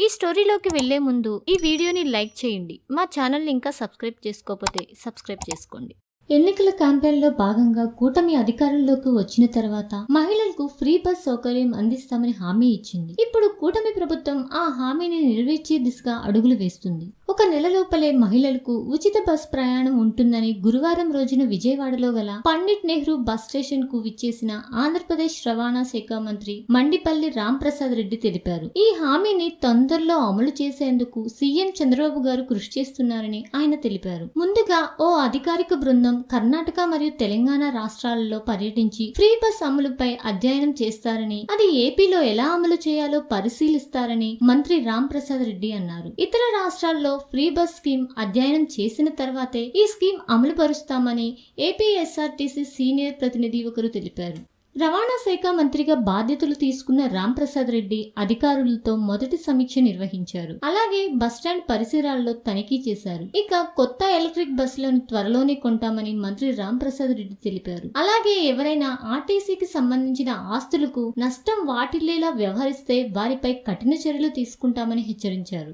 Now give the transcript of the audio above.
ఈ స్టోరీలోకి వెళ్లే ముందు ఈ వీడియోని లైక్ చేయండి. మా ఛానల్ని ఇంకా సబ్స్క్రైబ్ చేసుకోకపోతే సబ్స్క్రైబ్ చేసుకోండి. ఎన్నికల క్యాంపెయిన్లో భాగంగా కూటమి అధికారంలోకి వచ్చిన తర్వాత మహిళలకు ఫ్రీ బస్ సౌకర్యం అందిస్తామని హామీ ఇచ్చింది. ఇప్పుడు కూటమి ప్రభుత్వం ఆ హామీని నెరవేర్చే దిశగా అడుగులు వేస్తుంది. ఒక నెల లోపలే మహిళలకు ఉచిత బస్ ప్రయాణం ఉంటుందని గురువారం రోజున విజయవాడలో గల పండిట్ నెహ్రూ బస్ స్టేషన్ కు విచ్చేసిన ఆంధ్రప్రదేశ్ రవాణా శాఖ మంత్రి మండిపల్లి రాంప్రసాద్ రెడ్డి తెలిపారు. ఈ హామీని తొందరలో అమలు చేసేందుకు సీఎం చంద్రబాబు గారు కృషి చేస్తున్నారని ఆయన తెలిపారు. ముందుగా ఓ అధికారిక బృందం కర్ణాటక మరియు తెలంగాణ రాష్ట్రాలలో పర్యటించి ఫ్రీ బస్ అమలుపై అధ్యయనం చేస్తారని, అది ఏపీలో ఎలా అమలు చేయాలో పరిశీలిస్తారని మంత్రి రాంప్రసాద్ రెడ్డి అన్నారు. ఇతర రాష్ట్రాల్లో ఫ్రీ బస్ స్కీమ్ అధ్యయనం చేసిన తర్వాతే ఈ స్కీమ్ అమలు పరుస్తామని ఏపీఎస్ఆర్టీసీ సీనియర్ ప్రతినిధి ఒకరు తెలిపారు. రవాణా శాఖ మంత్రిగా బాధ్యతలు తీసుకున్న రాంప్రసాద్ రెడ్డి అధికారులతో మొదటి సమీక్ష నిర్వహించారు. అలాగే బస్టాండ్ పరిసరాల్లో తనిఖీ చేశారు. ఇక కొత్త ఎలక్ట్రిక్ బస్సులను త్వరలోనే కొంటామని మంత్రి రాంప్రసాద్ రెడ్డి తెలిపారు. అలాగే ఎవరైనా ఆర్టీసీకి సంబంధించిన ఆస్తులకు నష్టం వాటిల్లేలా వ్యవహరిస్తే వారిపై కఠిన చర్యలు తీసుకుంటామని హెచ్చరించారు.